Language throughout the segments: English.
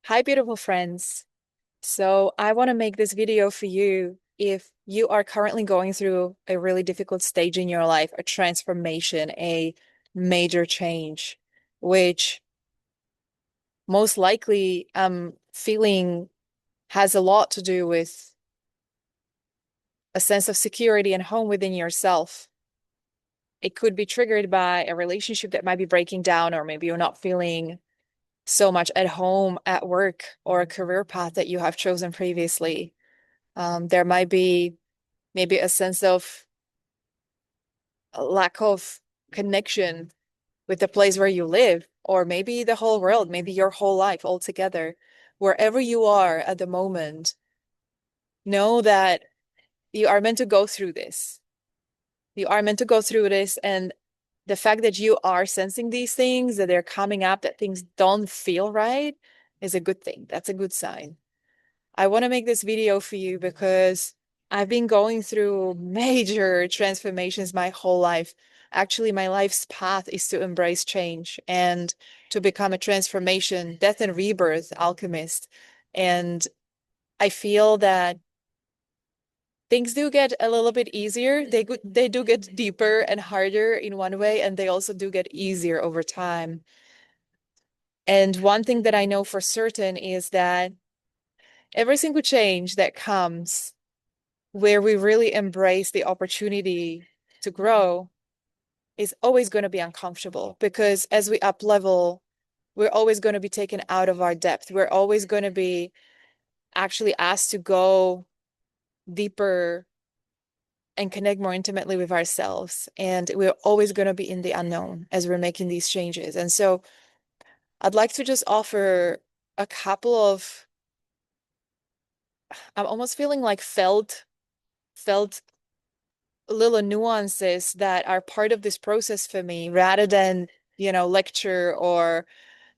Hi, beautiful friends. So, I want to make this video for you if you are currently going through a really difficult stage in your life, a transformation, a major change, which most likely I'm feeling has a lot to do with a sense of security and home within yourself. It could be triggered by a relationship that might be breaking down, or maybe you're not feeling so much at home at work or a career path that you have chosen previously. There might be maybe a sense of a lack of connection with the place where you live, or maybe the whole world, maybe your whole life altogether. Wherever you are at the moment, know that you are meant to go through this. You are meant to go through this, and the fact that you are sensing these things, that they're coming up, that things don't feel right, is a good thing. That's a good sign. I want to make this video for you because I've been going through major transformations my whole life. Actually, my life's path is to embrace change and to become a transformation, death and rebirth alchemist. And I feel that things do get a little bit easier. They do get deeper and harder in one way, and they also do get easier over time. And one thing that I know for certain is that every single change that comes where we really embrace the opportunity to grow is always going to be uncomfortable, because as we up level, we're always going to be taken out of our depth. We're always going to be actually asked to go deeper and connect more intimately with ourselves. And we're always going to be in the unknown as we're making these changes. And so I'd like to just offer a couple of, I'm almost feeling like felt little nuances that are part of this process for me, rather than, lecture or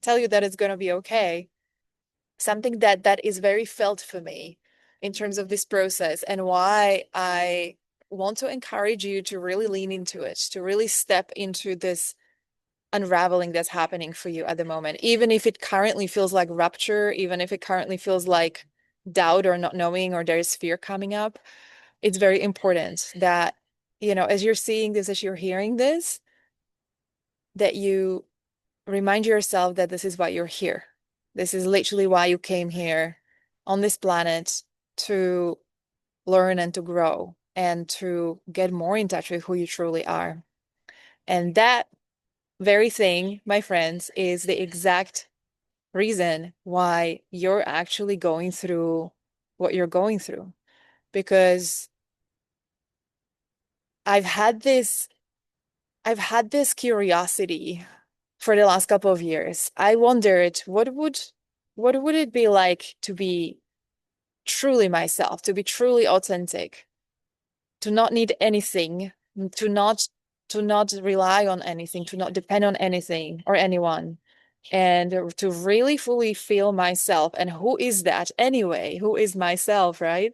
tell you that it's going to be okay. Something that is very felt for me in terms of this process, and why I want to encourage you to really lean into it, to really step into this unraveling that's happening for you at the moment, even if it currently feels like rupture, even if it currently feels like doubt or not knowing, or there's fear coming up. It's very important that, as you're seeing this, as you're hearing this, that you remind yourself that this is why you're here. This is literally why you came here on this planet, to learn and to grow and to get more in touch with who you truly are. And that very thing, my friends, is the exact reason why you're actually going through what you're going through. Because I've had this I've had this curiosity for the last couple of years. I wondered what would it be like to be truly myself, to be truly authentic, to not need anything, to not to not rely on anything, to not depend on anything or anyone, and to really fully feel myself. And who is that anyway? Who is myself, right?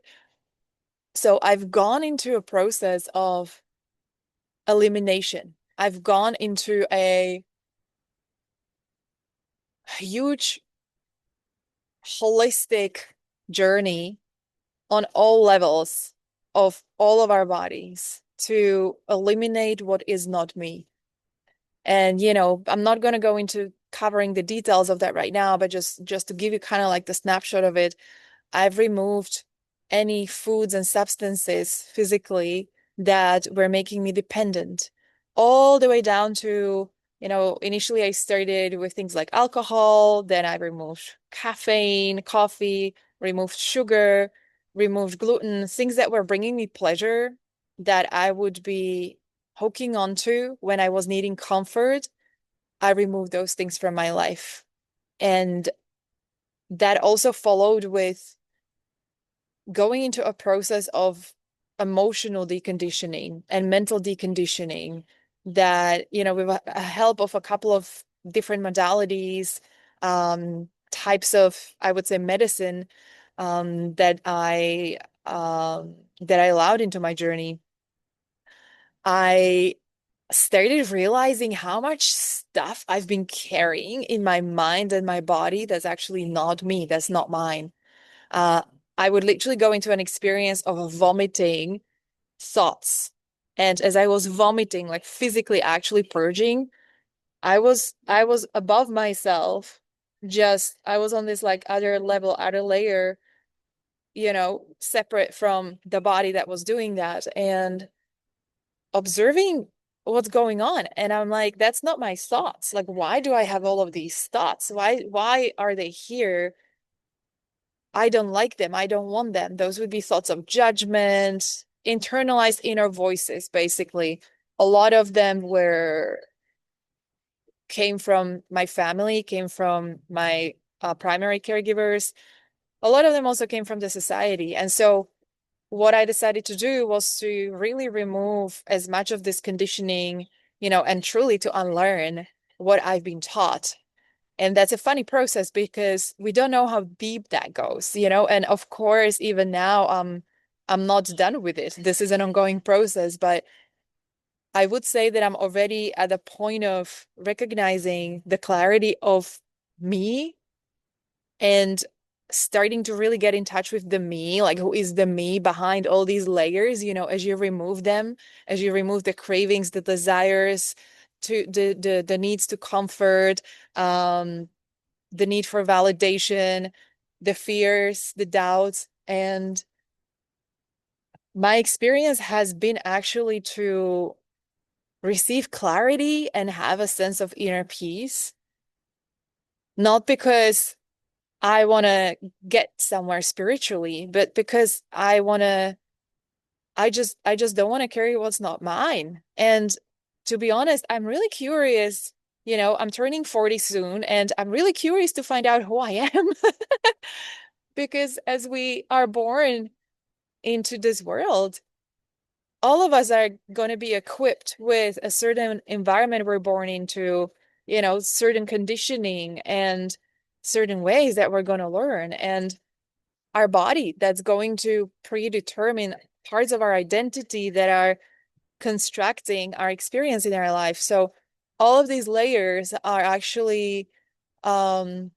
So I've gone into a process of elimination. I've gone into a huge holistic journey on all levels of all of our bodies to eliminate what is not me. And I'm not going to go into covering the details of that right now, but just to give you kind of like the snapshot of it, I've removed any foods and substances physically that were making me dependent, all the way down to, initially I started with things like alcohol, then I removed caffeine, coffee, removed sugar, removed gluten, things that were bringing me pleasure that I would be hooking onto when I was needing comfort. I removed those things from my life. And that also followed with going into a process of emotional deconditioning and mental deconditioning that, with a help of a couple of different modalities, types of, I would say, medicine, that I allowed into my journey. I started realizing how much stuff I've been carrying in my mind and my body that's actually not me, that's not mine. Uh, I would literally go into an experience of vomiting thoughts. And as I was vomiting, like physically actually purging, I was above myself. Just I was on this like other level, other layer, separate from the body that was doing that and observing what's going on. And I'm like, that's not my thoughts. Like, why do I have all of these thoughts? Why are they here? I don't like them. I don't want them. Those would be thoughts of judgment, internalized inner voices, basically. A lot of them were came from my family, came from my primary caregivers. A lot of them also came from the society. And so what I decided to do was to really remove as much of this conditioning, and truly to unlearn what I've been taught. And that's a funny process because we don't know how deep that goes, and of course, even now, I'm not done with it. This is an ongoing process, but I would say that I'm already at the point of recognizing the clarity of me and starting to really get in touch with the me, like who is the me behind all these layers, as you remove them, as you remove the cravings, the desires, to the needs to comfort, the need for validation, the fears, the doubts. And my experience has been actually to receive clarity and have a sense of inner peace, not because I want to get somewhere spiritually, but because I just don't want to carry what's not mine. And to be honest, I'm really curious. I'm turning 40 soon, and I'm really curious to find out who I am. Because as we are born into this world, all of us are going to be equipped with a certain environment we're born into, certain conditioning and certain ways that we're going to learn. And our body that's going to predetermine parts of our identity that are constructing our experience in our life. So all of these layers are actually um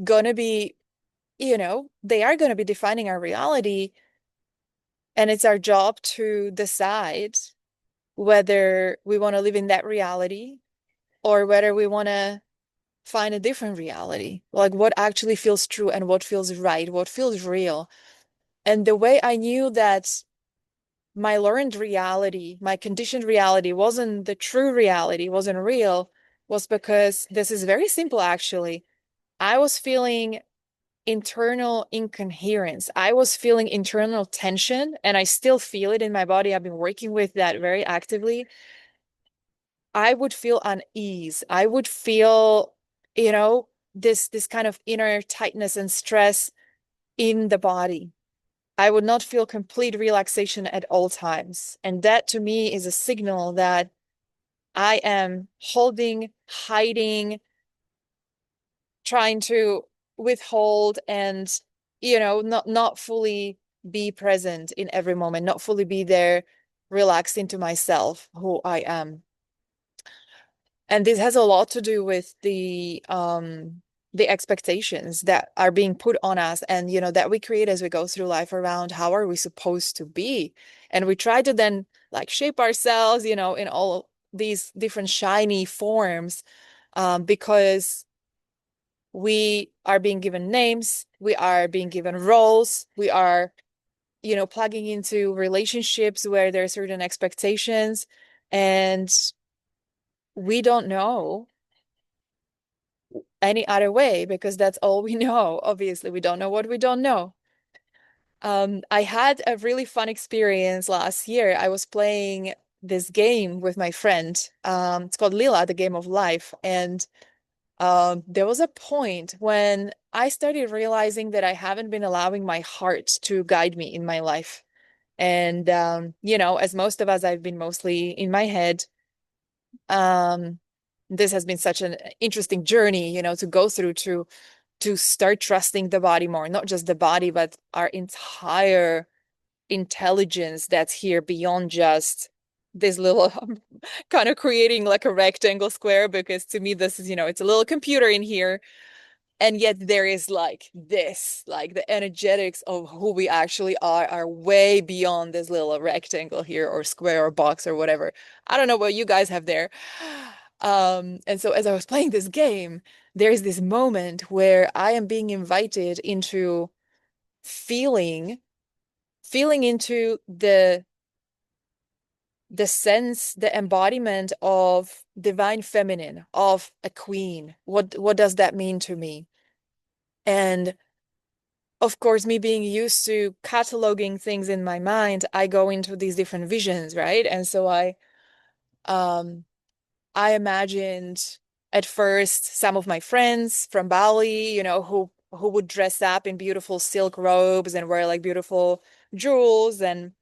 gonna be, they are gonna be defining our reality. And it's our job to decide whether we want to live in that reality or whether we want to find a different reality. Like what actually feels true and what feels right, what feels real. And the way I knew that my learned reality, my conditioned reality wasn't the true reality, wasn't real, was because this is very simple actually. I was feeling internal incoherence. I was feeling internal tension, and I still feel it in my body. I've been working with that very actively. I would feel unease. I would feel, this kind of inner tightness and stress in the body. I would not feel complete relaxation at all times. And that to me is a signal that I am holding, hiding, trying to withhold and, not fully be present in every moment, not fully be there, relaxed into myself, who I am. And this has a lot to do with the expectations that are being put on us and that we create as we go through life around how are we supposed to be. And we try to then like shape ourselves, in all these different shiny forms, because we are being given names, we are being given roles, we are, plugging into relationships where there are certain expectations, and we don't know any other way because that's all we know. Obviously, we don't know what we don't know. I had a really fun experience last year. I was playing this game with my friend. It's called Lila, the Game of Life. And there was a point when I started realizing that I haven't been allowing my heart to guide me in my life. And, as most of us, I've been mostly in my head. Um, this has been such an interesting journey, to go through to start trusting the body more, not just the body, but our entire intelligence that's here beyond just this little kind of creating like a rectangle square because to me this is, it's a little computer in here. And yet there is like this, like the energetics of who we actually are way beyond this little rectangle here or square or box or whatever. I don't know what you guys have there. And so as I was playing this game, there's this moment where I am being invited into feeling, feeling into the sense, the embodiment of divine feminine, of a queen. What does that mean to me? And of course, me being used to cataloging things in my mind, I go into these different visions, right? And so um I imagined at first some of my friends from Bali, who would dress up in beautiful silk robes and wear like beautiful jewels and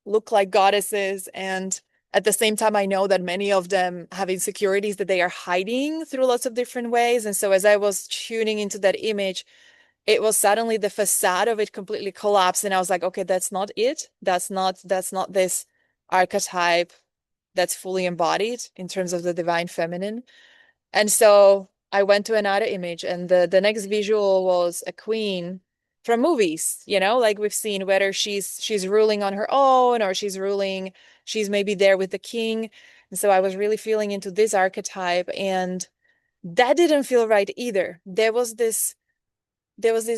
look like goddesses. And at the same time, I know that many of them have insecurities that they are hiding through lots of different ways. And so as I was tuning into that image, it was suddenly the facade of it completely collapsed. And I was like, okay, that's not it. That's not this archetype that's fully embodied in terms of the divine feminine. And so I went to another image, and the next visual was a queen from movies, like we've seen, whether she's ruling on her own or she's maybe there with the king. And so I was really feeling into this archetype, and that didn't feel right either. There was this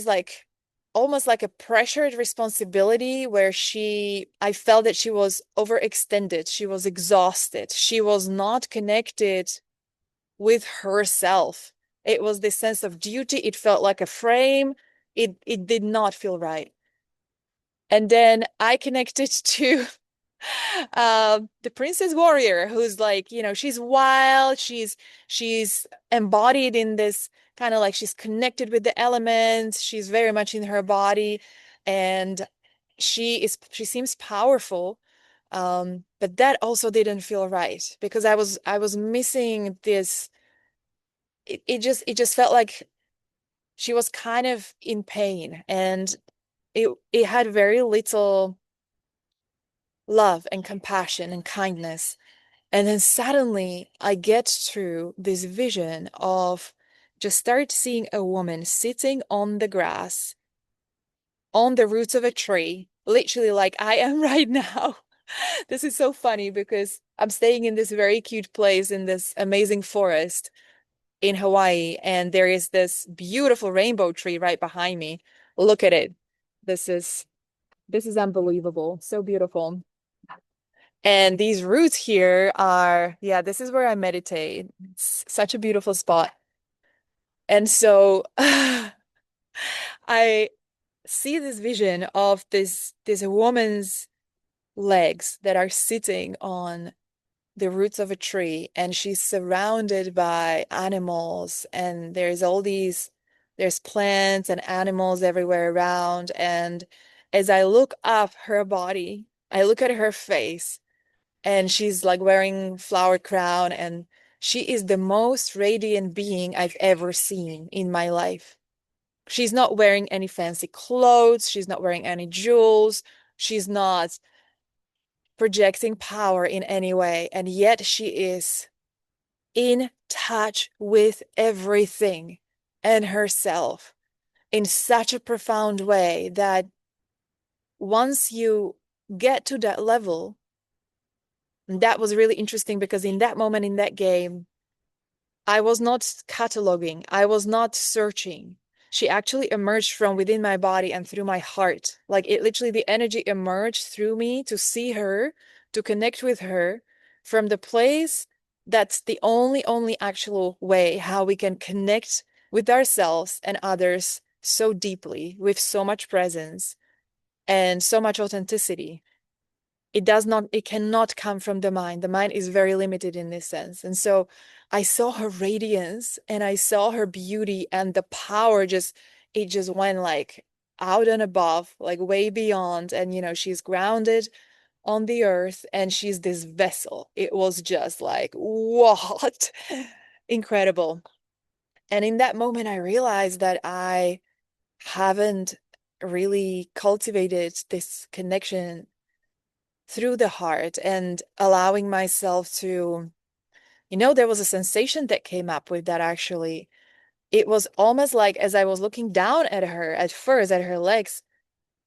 like almost like a pressured responsibility where I felt that she was overextended, she was exhausted, she was not connected with herself. It was this sense of duty. It felt like a frame. It did not feel right. And then I connected to the princess warrior, who's like, she's wild, she's embodied in this kind of like she's connected with the elements, she's very much in her body, and she seems powerful. But that also didn't feel right because I was missing this. It just felt like she was kind of in pain, and it had very little love and compassion and kindness. And then suddenly I get through this vision of just start seeing a woman sitting on the grass, on the roots of a tree, literally like I am right now. This is so funny because I'm staying in this very cute place in this amazing forest in Hawaii, and there is this beautiful rainbow tree right behind me. Look at it. This is this is unbelievable. So beautiful. And these roots here are, yeah, this is where I meditate. It's such a beautiful spot. And so I see this vision of this woman's legs that are sitting on the roots of a tree, and she's surrounded by animals, and there's plants and animals everywhere around. And as I look up her body, I look at her face, and she's like wearing flower crown, and she is the most radiant being I've ever seen in my life. She's not wearing any fancy clothes, she's not wearing any jewels, she's not projecting power in any way, and yet she is in touch with everything and herself in such a profound way that once you get to that level, that was really interesting because in that moment in that game, I was not cataloging, I was not searching. She actually emerged from within my body and through my heart. Like it literally, the energy emerged through me to see her, to connect with her from the place that's the only actual way how we can connect with ourselves and others so deeply, with so much presence and so much authenticity. It cannot come from the mind. The mind is very limited in this sense. And so I saw her radiance and I saw her beauty, and the power it just went like out and above, like way beyond. And, she's grounded on the earth and she's this vessel. It was just like, what? Incredible. And in that moment, I realized that I haven't really cultivated this connection through the heart and allowing myself to, there was a sensation that came up with that actually. It was almost like as I was looking down at her at first, at her legs,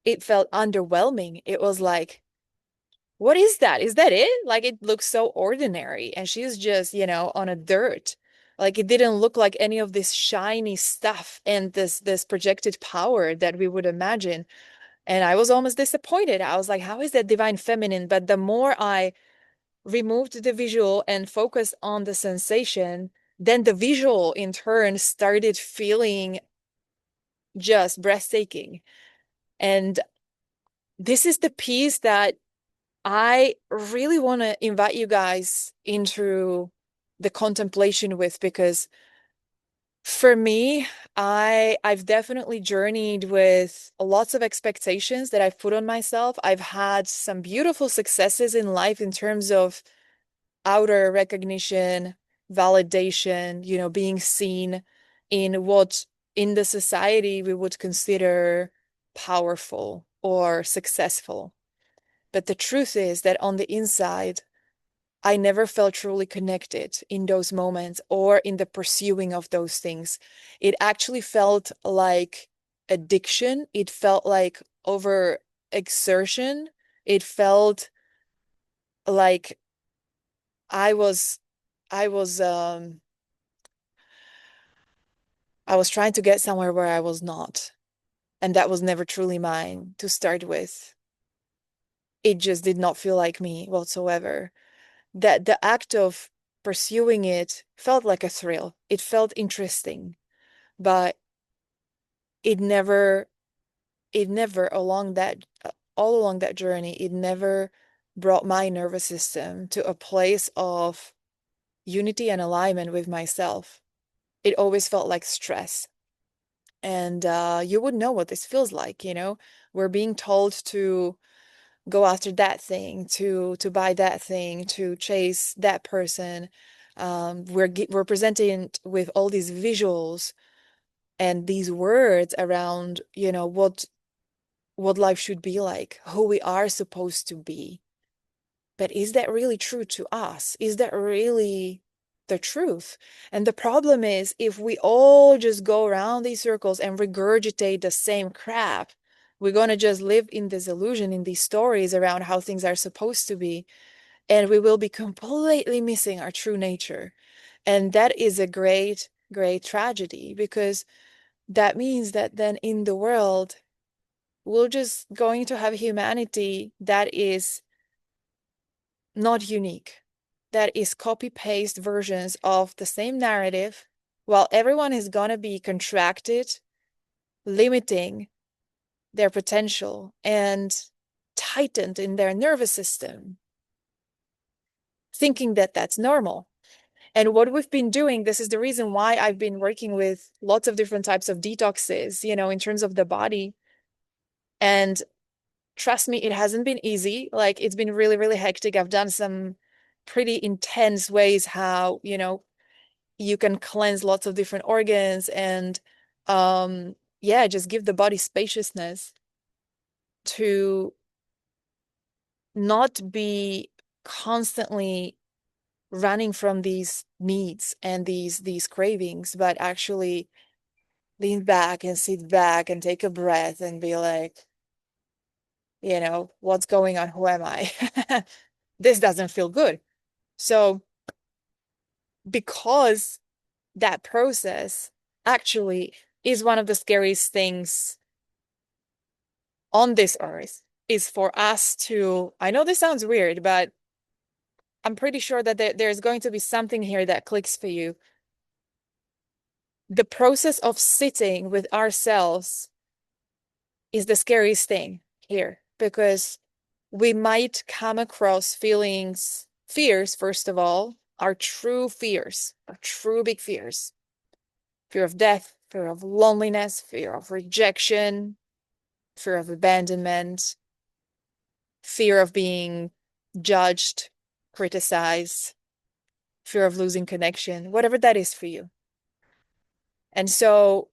it felt underwhelming. It was like, what is that? Is that it? Like it looks so ordinary. And she's just, on a dirt. Like it didn't look like any of this shiny stuff and this projected power that we would imagine. And I was almost disappointed. I was like, how is that divine feminine? But the more I removed the visual and focused on the sensation, then the visual in turn started feeling just breathtaking. And this is the piece that I really want to invite you guys into the contemplation with, because for me, I've definitely journeyed with lots of expectations that I've put on myself. I've had some beautiful successes in life in terms of outer recognition, validation, being seen in what in the society we would consider powerful or successful. But the truth is that on the inside, I never felt truly connected in those moments or in the pursuing of those things. It actually felt like addiction. It felt like over exertion. It felt like I was I was um I was trying to get somewhere where I was not. And that was never truly mine to start with. It just did not feel like me whatsoever. That the act of pursuing it felt like a thrill. It felt interesting, but it never, it never along that, all along that journey, it never brought my nervous system to a place of unity and alignment with myself. It always felt like stress. And you would know what this feels like, We're being told to go after that thing, to buy that thing, to chase that person. We're presented with all these visuals and these words around, what life should be like, who we are supposed to be. But is that really true to us? Is that really the truth? And the problem is, if we all just go around these circles and regurgitate the same crap, we're going to just live in this illusion, in these stories around how things are supposed to be, and we will be completely missing our true nature. And that is a great, great tragedy, because that means that then in the world, we're just going to have humanity that is not unique, that is copy paste versions of the same narrative, while everyone is going to be contracted, limiting their potential and tightened in their nervous system, thinking that that's normal. And what we've been doing, this is the reason why I've been working with lots of different types of detoxes, in terms of the body. And trust me, it hasn't been easy. Like it's been really, really hectic. I've done some pretty intense ways how, you can cleanse lots of different organs and yeah, just give the body spaciousness to not be constantly running from these needs and these cravings, but actually lean back and sit back and take a breath and be like, what's going on? Who am I? This doesn't feel good. So because that process actually is one of the scariest things on this earth, is for us to, I know this sounds weird, but I'm pretty sure that there's going to be something here that clicks for you. The process of sitting with ourselves is the scariest thing here, because we might come across fears, first of all, our true fears, our true big fears. Fear of death, fear of loneliness, fear of rejection, fear of abandonment, fear of being judged, criticized, fear of losing connection, whatever that is for you. And so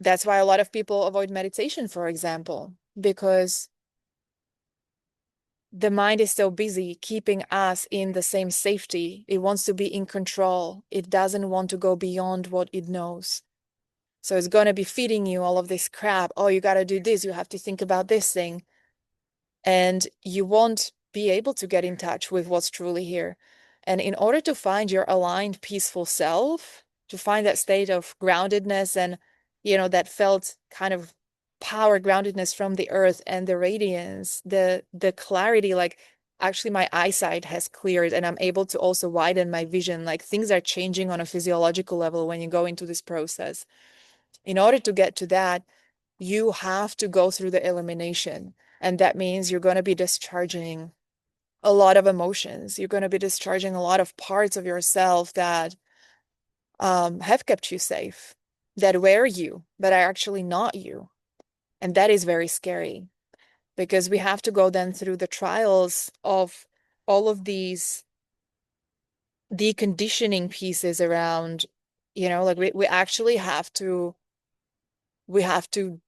that's why a lot of people avoid meditation, for example, because the mind is so busy keeping us in the same safety. It wants to be in control. It doesn't want to go beyond what it knows. So it's going to be feeding you all of this crap. Oh, you got to do this. You have to think about this thing. And you won't be able to get in touch with what's truly here. And in order to find your aligned, peaceful self, to find that state of groundedness and, that felt kind of power groundedness from the earth and the radiance, the clarity, like actually my eyesight has cleared and I'm able to also widen my vision. Like things are changing on a physiological level when you go into this process. In order to get to that, you have to go through the elimination. And that means you're going to be discharging a lot of emotions. You're going to be discharging a lot of parts of yourself that have kept you safe, that were you, but are actually not you. And that is very scary because we have to go then through the trials of all of these deconditioning pieces around, like we actually we have to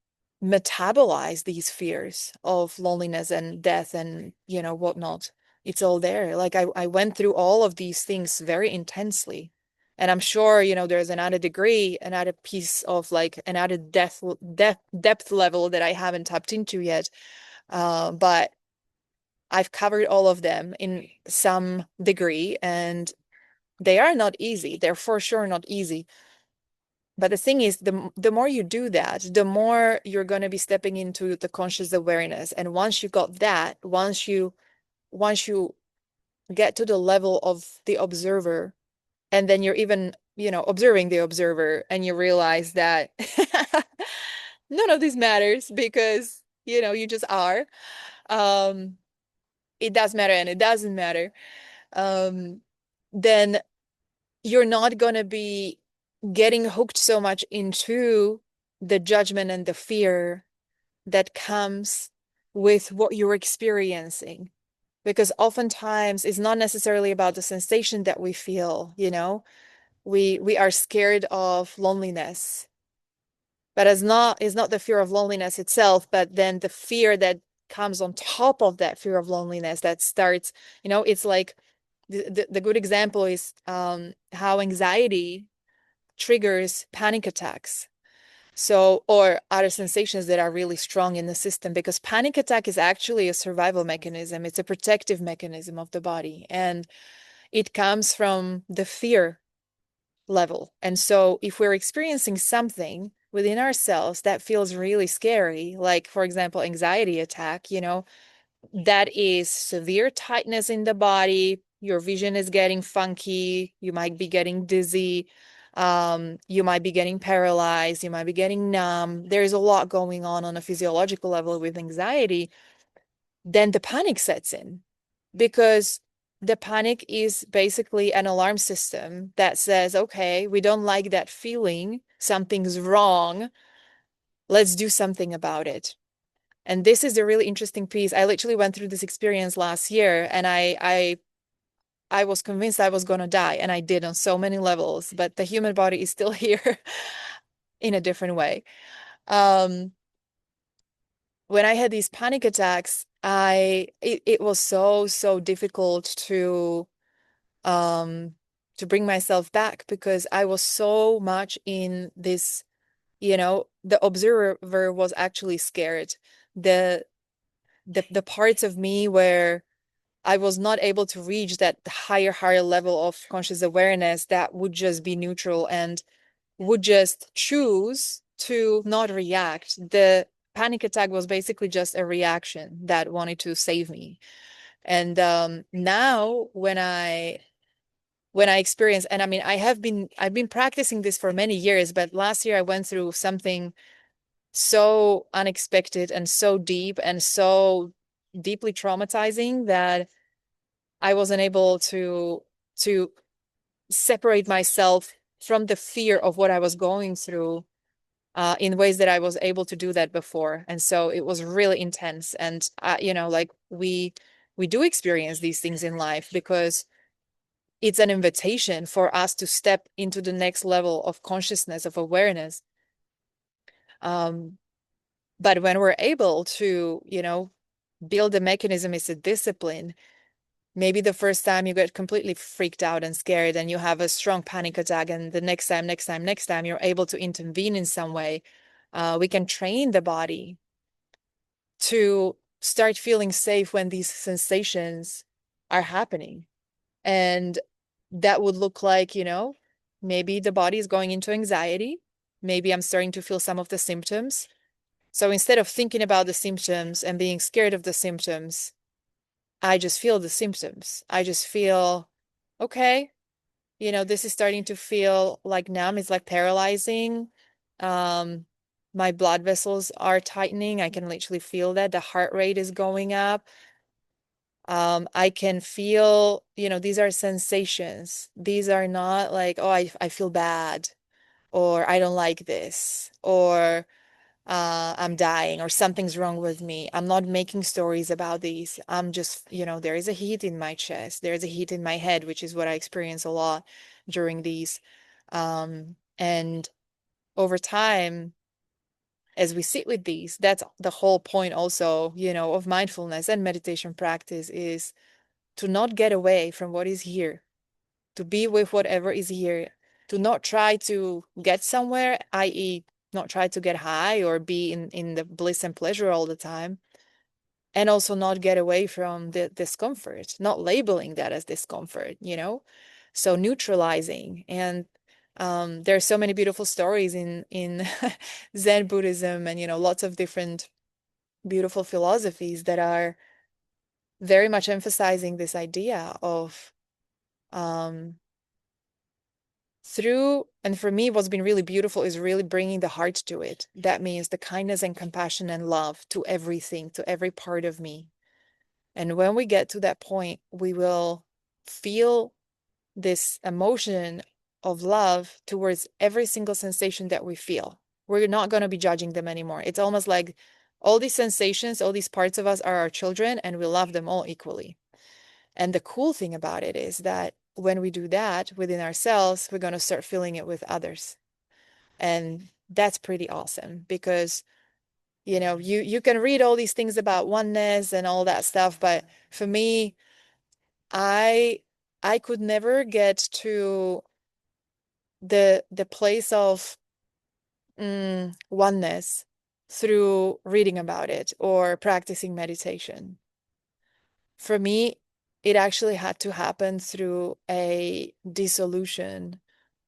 metabolize these fears of loneliness and death and whatnot. It's all there. Like I went through all of these things very intensely, and I'm sure there's an added degree, an added piece of like an added depth level that I haven't tapped into yet. But I've covered all of them in some degree, and they are not easy. They're for sure not easy. But the thing is, the more you do that, the more you're going to be stepping into the conscious awareness. And once you got that, once you get to the level of the observer, and then you're even, observing the observer, and you realize that none of this matters because, you just are. Um, it does matter and it doesn't matter. Um, then you're not going to be getting hooked so much into the judgment and the fear that comes with what you're experiencing. Because oftentimes it's not necessarily about the sensation that we feel, we are scared of loneliness. But it's not the fear of loneliness itself, but then the fear that comes on top of that fear of loneliness that starts, it's like the good example is how anxiety triggers panic attacks. So, or other sensations that are really strong in the system, because panic attack is actually a survival mechanism. It's a protective mechanism of the body, and it comes from the fear level. And so, if we're experiencing something within ourselves that feels really scary, like, for example, anxiety attack, that is severe tightness in the body. Your vision is getting funky. You might be getting dizzy. You might be getting paralyzed. You might be getting numb. There's a lot going on a physiological level with anxiety. Then the panic sets in because the panic is basically an alarm system that says, okay, we don't like that feeling. Something's wrong. Let's do something about it. And this is a really interesting piece. I literally went through this experience last year, and I was convinced I was gonna die, and I did on so many levels, but the human body is still here in a different way. Um, when I had these panic attacks, it was so difficult um to bring myself back because I was so much in this, the observer was actually scared. The the parts of me where I was not able to reach that higher level of conscious awareness that would just be neutral and would just choose to not react. The panic attack was basically just a reaction that wanted to save me. And now when I experience, and I mean, I've been practicing this for many years, but last year I went through something so unexpected and so deep and so deeply traumatizing that I wasn't able to separate myself from the fear of what I was going through in ways that I was able to do that before. And so it was really intense. And like we do experience these things in life because it's an invitation for us to step into the next level of consciousness, of awareness. Um, but when we're able to, build a mechanism is a discipline. Maybe the first time you get completely freaked out and scared and you have a strong panic attack, and the next time you're able to intervene in some way. We can train the body to start feeling safe when these sensations are happening. And that would look like, maybe the body is going into anxiety. Maybe I'm starting to feel some of the symptoms. So instead of thinking about the symptoms and being scared of the symptoms, I just feel the symptoms. I just feel, okay, this is starting to feel like numb. It's like paralyzing. Um, my blood vessels are tightening. I can literally feel that. The heart rate is going up. I can feel, these are sensations. These are not like, oh, I feel bad, or I don't like this, or I'm dying, or something's wrong with me. I'm not making stories about these. I'm just, there is a heat in my chest. There's a heat in my head, which is what I experience a lot during these. And over time, as we sit with these, that's the whole point also, of mindfulness and meditation practice, is to not get away from what is here, to be with whatever is here, to not try to get somewhere, i.e., not try to get high or be in the bliss and pleasure all the time, and also not get away from the discomfort, not labeling that as discomfort. So neutralizing. And there are so many beautiful stories in Zen Buddhism, and lots of different beautiful philosophies that are very much emphasizing this idea of um, through, and for me, what's been really beautiful is really bringing the heart to it. That means the kindness and compassion and love to everything, to every part of me. And when we get to that point, we will feel this emotion of love towards every single sensation that we feel. We're not going to be judging them anymore. It's almost like all these sensations, all these parts of us are our children, and we love them all equally. And the cool thing about it is that when we do that within ourselves, we're going to start feeling it with others. And that's pretty awesome because, you can read all these things about oneness and all that stuff, but for me, I I could never get to the place of oneness through reading about it or practicing meditation. For me, it actually had to happen through a dissolution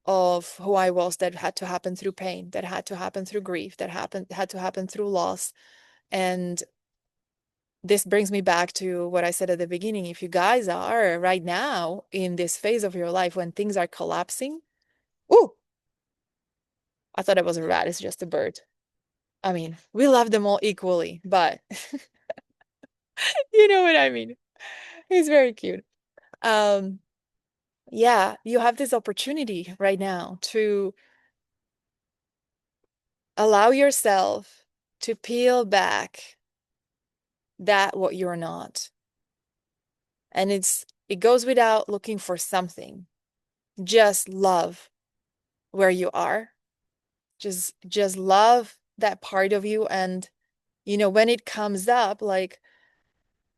of who I was, that had to happen through pain, that had to happen through grief, that had to happen through loss. And this brings me back to what I said at the beginning. If you guys are right now in this phase of your life when things are collapsing, oh, I thought it was a rat, it's just a bird. I mean, we love them all equally, but you know what I mean. He's very cute. Um, yeah, you have this opportunity right now to allow yourself to peel back that what you're not. And it goes without looking for something. Just love where you are. Just love that part of you. And when it comes up, like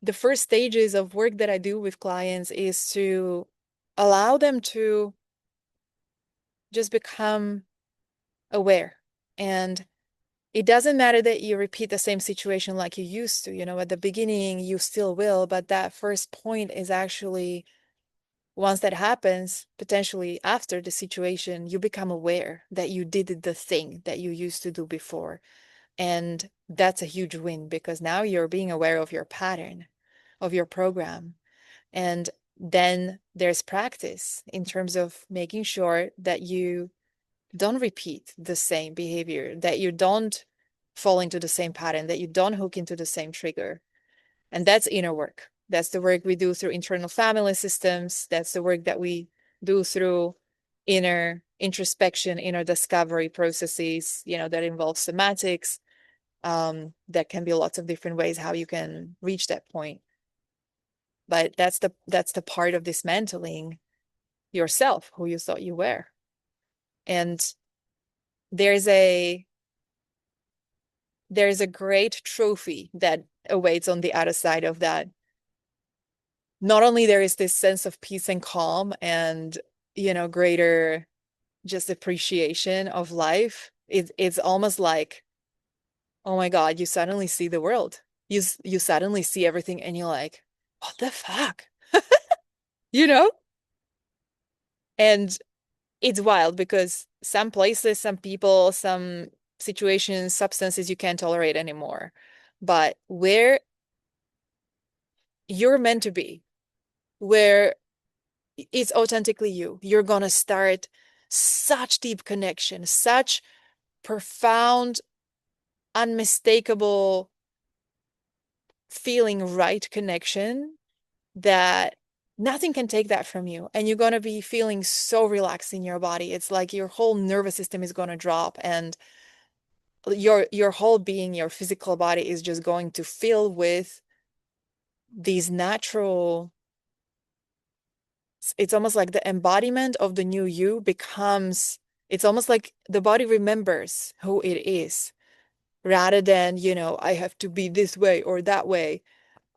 the first stages of work that I do with clients is to allow them to just become aware. And it doesn't matter that you repeat the same situation like you used to. At the beginning, you still will, but that first point is actually, once that happens, potentially after the situation, you become aware that you did the thing that you used to do before. And that's a huge win because now you're being aware of your pattern, of your program. And then there's practice in terms of making sure that you don't repeat the same behavior, that you don't fall into the same pattern, that you don't hook into the same trigger. And that's inner work. That's the work we do through internal family systems. That's the work that we do through inner introspection, inner discovery processes, that involve somatics. That can be lots of different ways how you can reach that point. But that's the part of dismantling yourself, who you thought you were. And there's a there's a great trophy that awaits on the other side of that. Not only there is this sense of peace and calm and, greater just appreciation of life, it's almost like, oh my God, you suddenly see the world. You suddenly see everything and you're like, what the fuck? You know? And it's wild because some places, some people, some situations, substances you can't tolerate anymore. But where you're meant to be, where it's authentically you, you're gonna start such deep connection, such profound, unmistakable feeling right connection that nothing can take that from you. And you're gonna be feeling so relaxed in your body. It's like your whole nervous system is gonna drop and your whole being, your physical body is just going to fill with these natural, it's almost like the embodiment of the new you becomes, it's almost like the body remembers who it is rather than, I have to be this way or that way.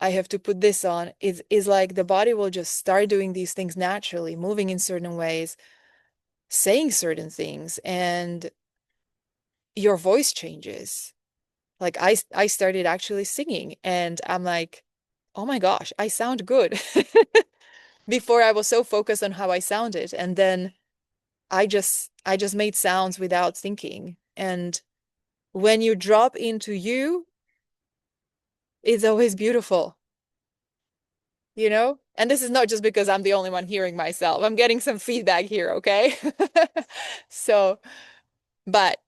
I have to put this on. It's like the body will just start doing these things naturally, moving in certain ways, saying certain things, and your voice changes. Like I started actually singing and I'm like, oh my gosh, I sound good. Before I was so focused on how I sounded. And then I just made sounds without thinking. And when you drop into you, it's always beautiful, you know? And this is not just because I'm the only one hearing myself. I'm getting some feedback here, okay? So, but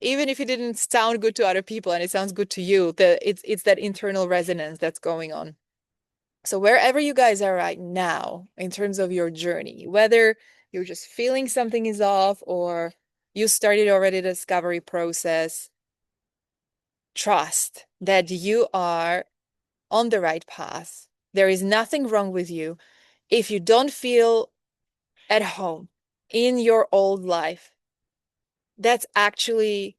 even if it didn't sound good to other people and it sounds good to you, it's that internal resonance that's going on. So wherever you guys are right now in terms of your journey, whether you're just feeling something is off or you started already the discovery process, trust that you are on the right path. There is nothing wrong with you. If you don't feel at home in your old life, that's actually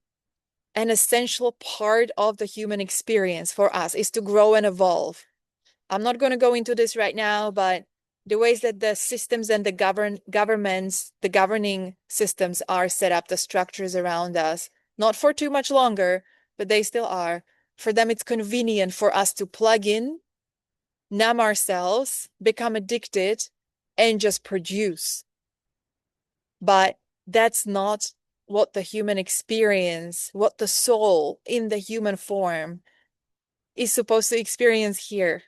an essential part of the human experience for us is to grow and evolve. I'm not going to go into this right now, but the ways that the systems and the governments, the governing systems are set up, the structures around us, not for too much longer, but they still are. For them, it's convenient for us to plug in, numb ourselves, become addicted, and just produce. But that's not what the human experience, what the soul in the human form is supposed to experience here.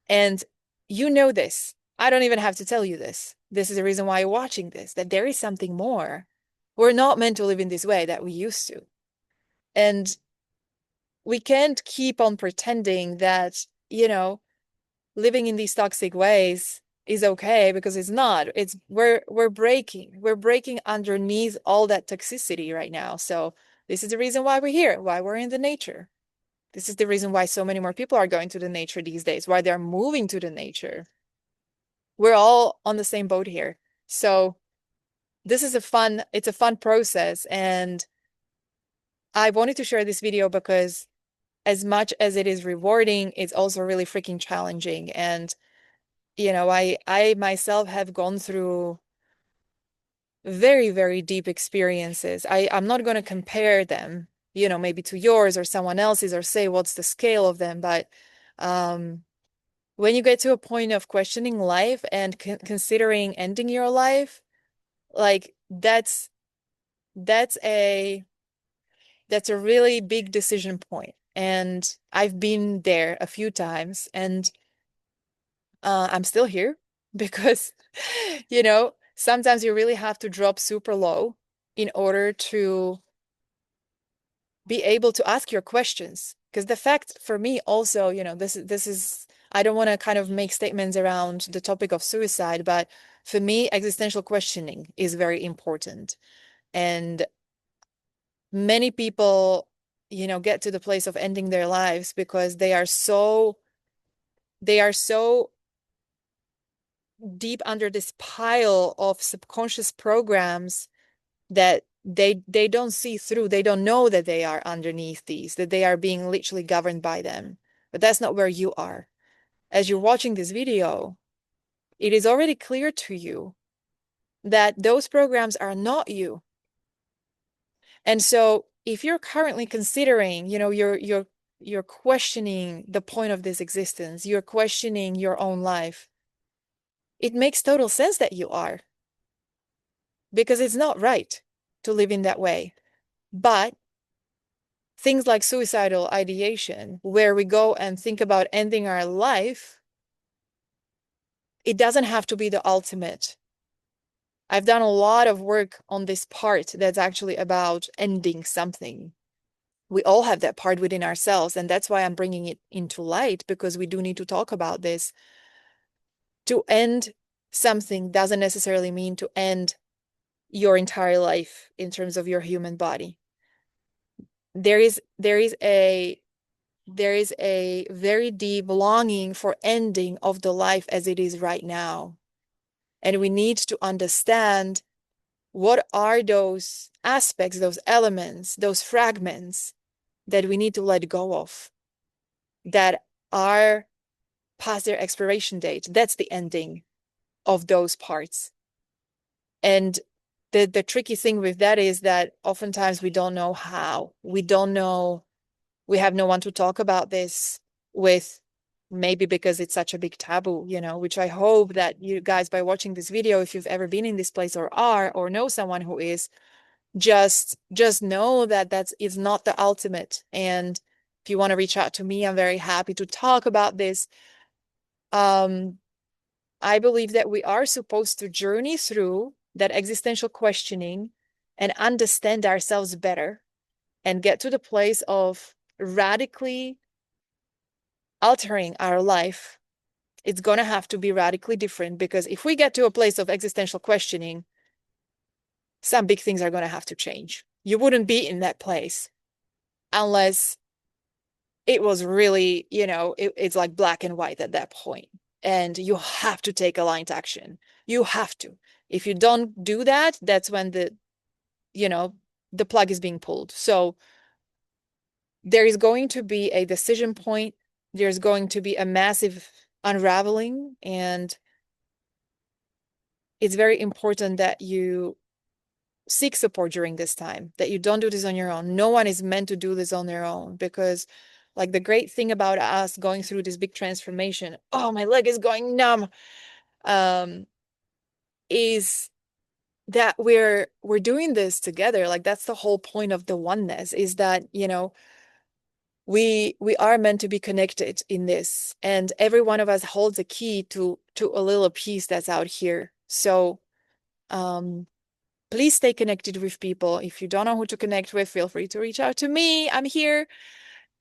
And you know this. I don't even have to tell you this. This is the reason why you're watching this, that there is something more. We're not meant to live in this way that we used to. And we can't keep on pretending that, living in these toxic ways is okay because it's not. It's we're breaking. We're breaking underneath all that toxicity right now. So this is the reason why we're here, why we're in the nature. This is the reason why so many more people are going to the nature these days, why they're moving to the nature. We're all on the same boat here. So this is it's a fun process. And I wanted to share this video because as much as it is rewarding, it's also really freaking challenging. And, I myself have gone through very, very deep experiences. I'm not going to compare them, maybe to yours or someone else's or say what's the scale of them, but um, when you get to a point of questioning life and considering ending your life, like that's a that's a really big decision point. And I've been there a few times and I'm still here because sometimes you really have to drop super low in order to be able to ask your questions. Because the fact for me also, this is I don't want to kind of make statements around the topic of suicide, but for me, existential questioning is very important. And many people, get to the place of ending their lives because they are so deep under this pile of subconscious programs that They don't see through, they don't know that they are underneath these, that they are being literally governed by them. But that's not where you are. As you're watching this video, it is already clear to you that those programs are not you. And so if you're currently considering, you're questioning the point of this existence, you're questioning your own life, it makes total sense that you are, because it's not right to live in that way. But things like suicidal ideation, where we go and think about ending our life, it doesn't have to be the ultimate. I've done a lot of work on this part that's actually about ending something. We all have that part within ourselves, and that's why I'm bringing it into light, because we do need to talk about this. To end something doesn't necessarily mean to end your entire life in terms of your human body. There is a very deep longing for ending of the life as it is right now. And we need to understand what are those aspects, those elements, those fragments that we need to let go of, that are past their expiration date. That's the ending of those parts. And the tricky thing with that is that oftentimes we don't know how. We don't know, we have no one to talk about this with, maybe because it's such a big taboo, which I hope that you guys, by watching this video, if you've ever been in this place or are, or know someone who is, just know that that's is not the ultimate. And if you want to reach out to me, I'm very happy to talk about this. I believe that we are supposed to journey through that existential questioning and understand ourselves better and get to the place of radically altering our life. It's going to have to be radically different, because if we get to a place of existential questioning, some big things are going to have to change. You wouldn't be in that place unless it was really, it's like black and white at that point. And you have to take aligned action. You have to. If you don't do that, that's when you know, the plug is being pulled. So there is going to be a decision point. There's going to be a massive unraveling. And it's very important that you seek support during this time, that you don't do this on your own. No one is meant to do this on their own, because like the great thing about us going through this big transformation, oh, my leg is going numb, is that we're doing this together. Like that's the whole point of the oneness, is that, we are meant to be connected in this, and every one of us holds a key to a little piece that's out here. So please stay connected with people. If you don't know who to connect with, feel free to reach out to me. I'm here.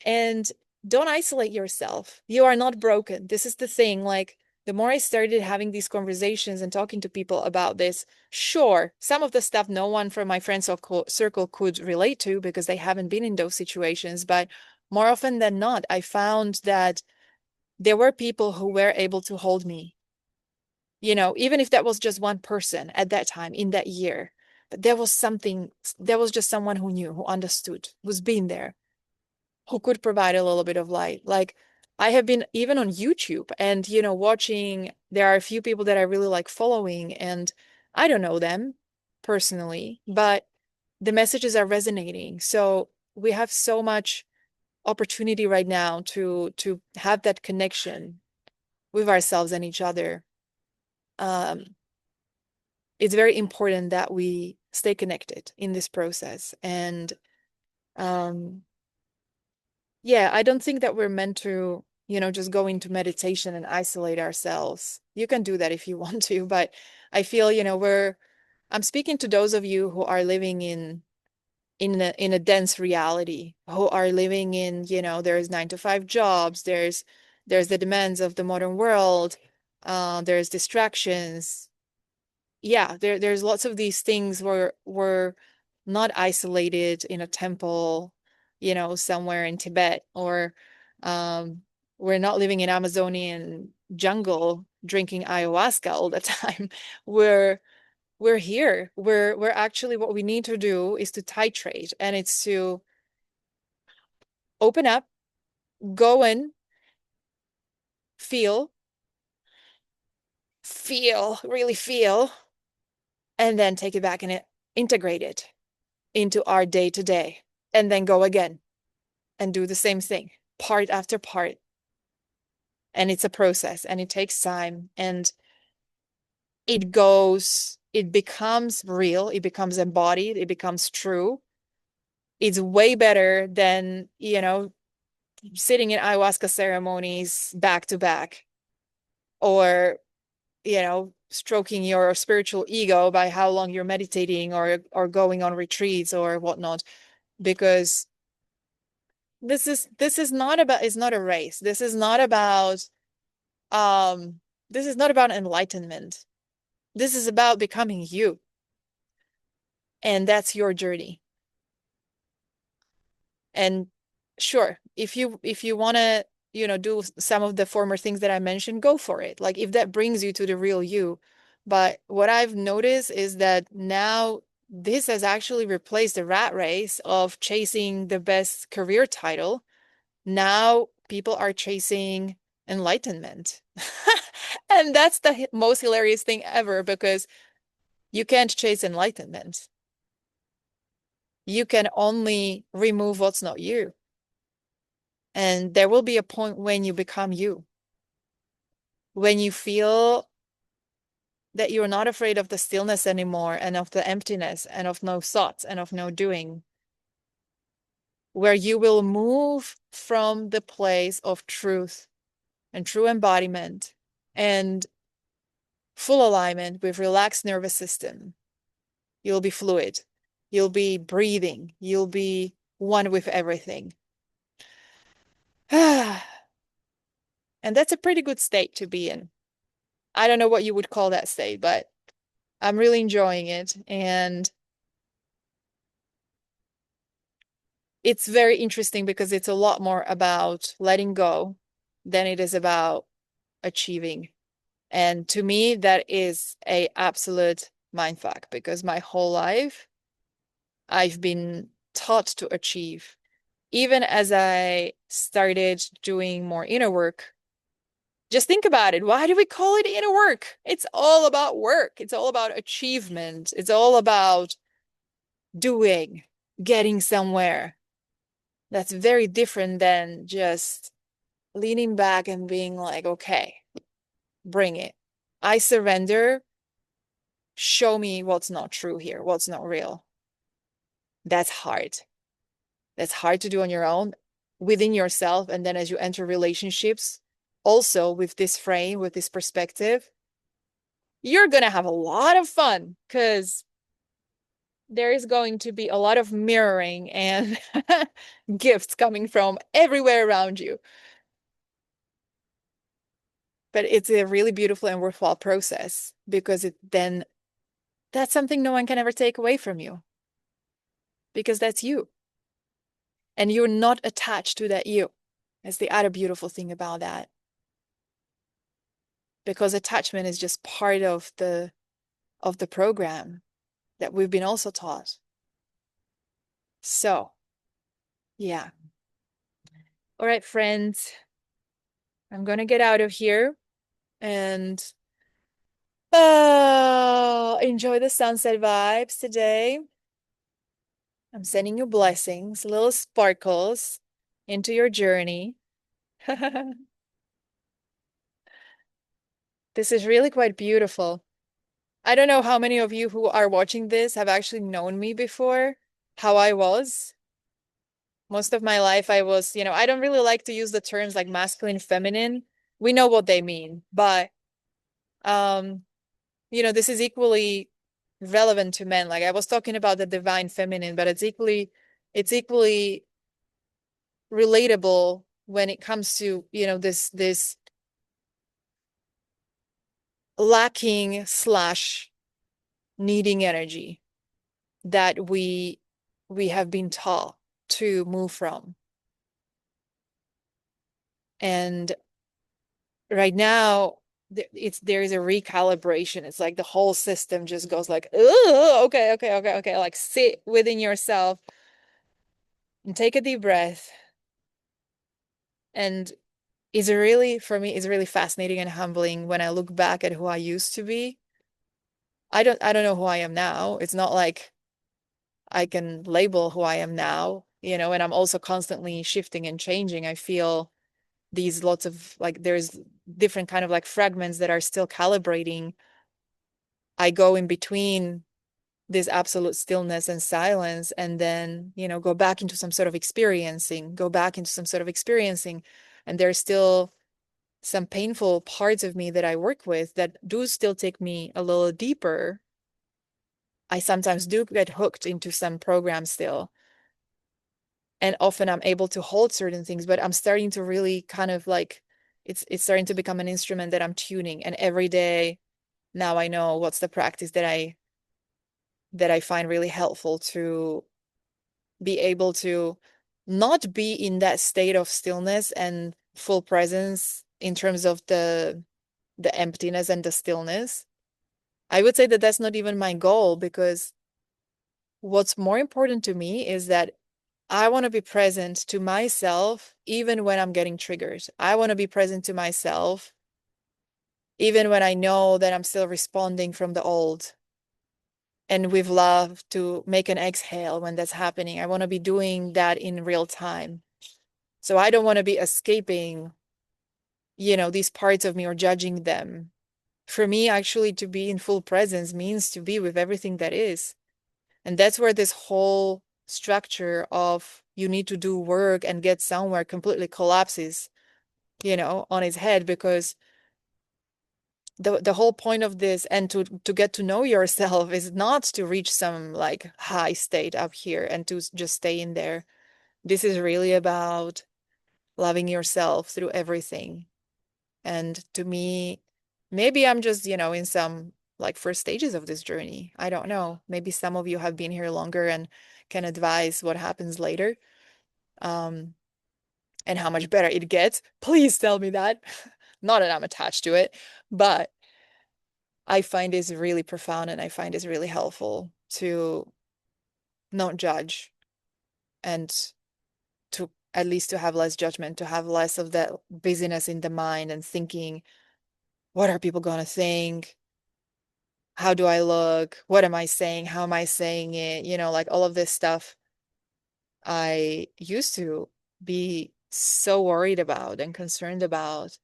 And don't isolate yourself. You are not broken. This is the thing. Like, the more I started having these conversations and talking to people about this, sure, some of the stuff no one from my friend circle could relate to, because they haven't been in those situations. But more often than not, I found that there were people who were able to hold me, even if that was just one person at that time in that year. But there was something, there was just someone who knew, who understood, who's been there, who could provide a little bit of light. Like, I have been even on YouTube and, watching, there are a few people that I really like following, and I don't know them personally, but the messages are resonating. So we have so much opportunity right now to have that connection with ourselves and each other. It's very important that we stay connected in this process. And yeah, I don't think that we're meant to, just go into meditation and isolate ourselves. You can do that if you want to, but I feel, I'm speaking to those of you who are living in a dense reality, who are living in, there's 9 to 5 jobs, there's the demands of the modern world, there's distractions. Yeah, there's lots of these things where we're not isolated in a temple, somewhere in Tibet, or um, we're not living in Amazonian jungle drinking ayahuasca all the time. We're we're here. We're actually what we need to do is to titrate, and it's to open up, go in, feel, really feel, and then take it back and integrate it into our day to day, and then go again and do the same thing, part after part. And it's a process and it takes time and it becomes real, it becomes embodied, it becomes true. It's way better than, sitting in ayahuasca ceremonies back to back, or, stroking your spiritual ego by how long you're meditating or going on retreats or whatnot. Because this is not about, it's not a race. Um this is not about enlightenment. This is about becoming you. And that's your journey. And sure, if you want to, do some of the former things that I mentioned, go for it. Like if that brings you to the real you. But what I've noticed is that now this has actually replaced the rat race of chasing the best career title. Now people are chasing enlightenment. And that's the most hilarious thing ever, because you can't chase enlightenment. You can only remove what's not you. And there will be a point when you become you, when you feel that you're not afraid of the stillness anymore and of the emptiness and of no thoughts and of no doing, where you will move from the place of truth and true embodiment and full alignment with relaxed nervous system. You'll be fluid. You'll be breathing. You'll be one with everything. And that's a pretty good state to be in. I don't know what you would call that state, but I'm really enjoying it. And it's very interesting because it's a lot more about letting go than it is about achieving. And to me, that is a absolute mindfuck, because my whole life I've been taught to achieve. Even as I started doing more inner work, just think about it. Why do we call it inner work? It's all about work. It's all about achievement. It's all about doing, getting somewhere. That's very different than just leaning back and being like, okay, bring it. I surrender. Show me what's not true here, what's not real. That's hard. That's hard to do on your own within yourself. And then as you enter relationships, also with this frame, with this perspective, you're going to have a lot of fun, because there is going to be a lot of mirroring and gifts coming from everywhere around you. But it's a really beautiful and worthwhile process, because that's something no one can ever take away from you, because that's you. And you're not attached to that you. That's the other beautiful thing about that. Because attachment is just part of the program that we've been also taught. So, yeah. All right, friends. I'm gonna get out of here and enjoy the sunset vibes today. I'm sending you blessings, little sparkles into your journey. This is really quite beautiful. I don't know how many of you who are watching this have actually known me before, how I was. Most of my life, I was, I don't really like to use the terms like masculine, feminine. We know what they mean, but, um, this is equally relevant to men. Like I was talking about the divine feminine, but it's equally relatable when it comes to, this lacking slash needing energy that we have been taught to move from. And right now, there is a recalibration. It's like the whole system just goes like, oh, okay, okay, okay, okay. Like sit within yourself and take a deep breath. And it's really, for me, it's really fascinating and humbling when I look back at who I used to be. I don't know who I am now. It's not like I can label who I am now, and I'm also constantly shifting and changing. I feel these lots of like there's different kind of like fragments that are still calibrating. I go in between this absolute stillness and silence and then, go back into some sort of experiencing, go back into some sort of experiencing. And there's still some painful parts of me that I work with that do still take me a little deeper. I sometimes do get hooked into some programs still. And often I'm able to hold certain things, but I'm starting to really kind of like it's starting to become an instrument that I'm tuning. And every day now I know what's the practice that I find really helpful to be able to not be in that state of stillness and full presence in terms of the emptiness and the stillness. I would say that that's not even my goal because what's more important to me is that I want to be present to myself even when I'm getting triggered. I want to be present to myself even when I know that I'm still responding from the old. And with love to make an exhale when that's happening. I want to be doing that in real time. So I don't want to be escaping, these parts of me or judging them. For me, actually, to be in full presence means to be with everything that is. And that's where this whole structure of you need to do work and get somewhere completely collapses, on its head because the whole point of this and to get to know yourself is not to reach some like high state up here and to just stay in there. This is really about loving yourself through everything. And to me, maybe I'm just, in some like first stages of this journey. I don't know. Maybe some of you have been here longer and can advise what happens later. Um, and how much better it gets. Please tell me that. Not that I'm attached to it, but I find this really profound and I find this really helpful to not judge and to at least to have less judgment, to have less of that busyness in the mind and thinking, what are people going to think? How do I look? What am I saying? How am I saying it? Like all of this stuff I used to be so worried about and concerned about.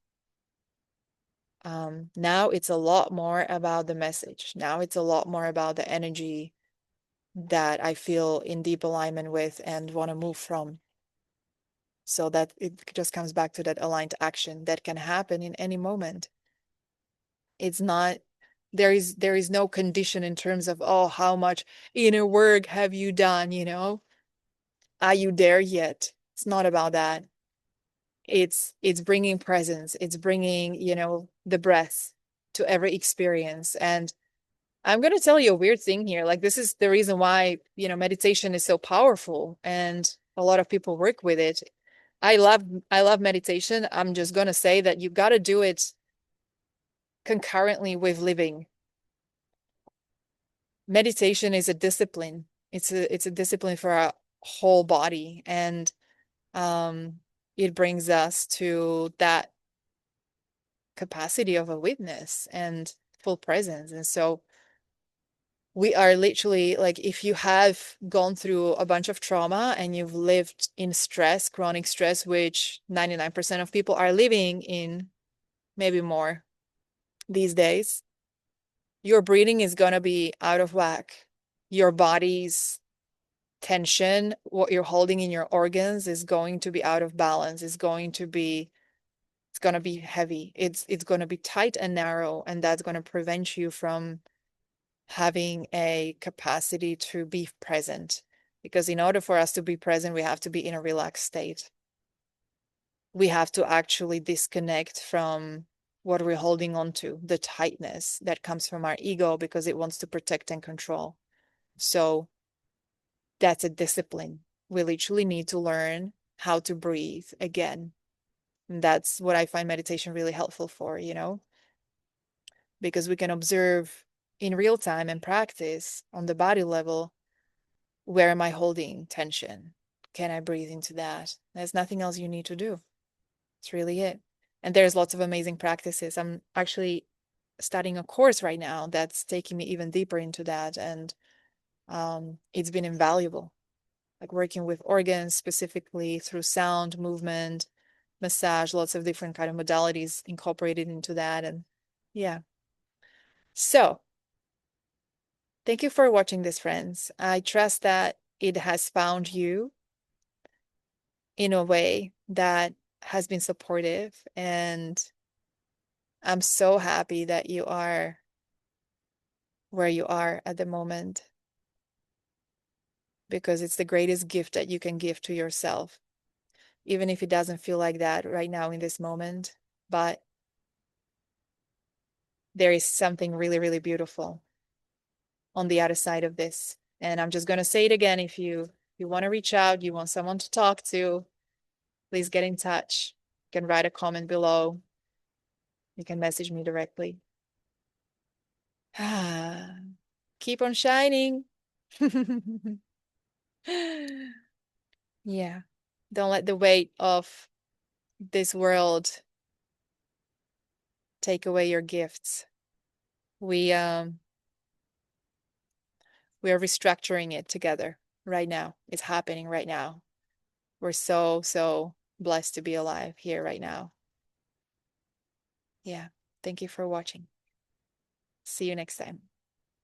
Now it's a lot more about the message. Now it's a lot more about the energy that I feel in deep alignment with and want to move from. So that it just comes back to that aligned action that can happen in any moment. It's not there is no condition in terms of, oh, how much inner work have you done, Are you there yet? It's not about that. It's bringing presence. It's bringing, the breath to every experience. And I'm going to tell you a weird thing here. Like this is the reason why, meditation is so powerful and a lot of people work with it. I love meditation. I'm just going to say that you got to do it concurrently with living. Meditation is a discipline. It's a discipline for our whole body and um it brings us to that capacity of a witness and full presence. And so we are literally like, if you have gone through a bunch of trauma and you've lived in stress, chronic stress, which 99% of people are living in, maybe more these days, your breathing is going to be out of whack. Your body's tension, what you're holding in your organs is going to be out of balance, it's going to be heavy. It's going to be tight and narrow, and that's going to prevent you from having a capacity to be present. Because in order for us to be present, we have to be in a relaxed state. We have to actually disconnect from what we're holding on to, the tightness that comes from our ego because it wants to protect and control. So that's a discipline. We literally need to learn how to breathe again. And that's what I find meditation really helpful for, because we can observe in real time and practice on the body level. Where am I holding tension? Can I breathe into that? There's nothing else you need to do. It's really it. And there's lots of amazing practices. I'm actually studying a course right now that's taking me even deeper into that. And it's been invaluable, like working with organs specifically through sound, movement, massage, lots of different kind of modalities incorporated into that. And yeah. So thank you for watching this, friends. I trust that it has found you in a way that has been supportive. And I'm so happy that you are where you are at the moment, because it's the greatest gift that you can give to yourself, even if it doesn't feel like that right now in this moment. But there is something really, really beautiful on the other side of this. And I'm just going to say it again. If you want to reach out, you want someone to talk to, please get in touch. You can write a comment below. You can message me directly. Keep on shining. Yeah. Don't let the weight of this world take away your gifts. We are restructuring it together right now. It's happening right now. We're so, so blessed to be alive here right now. Yeah. Thank you for watching. See you next time.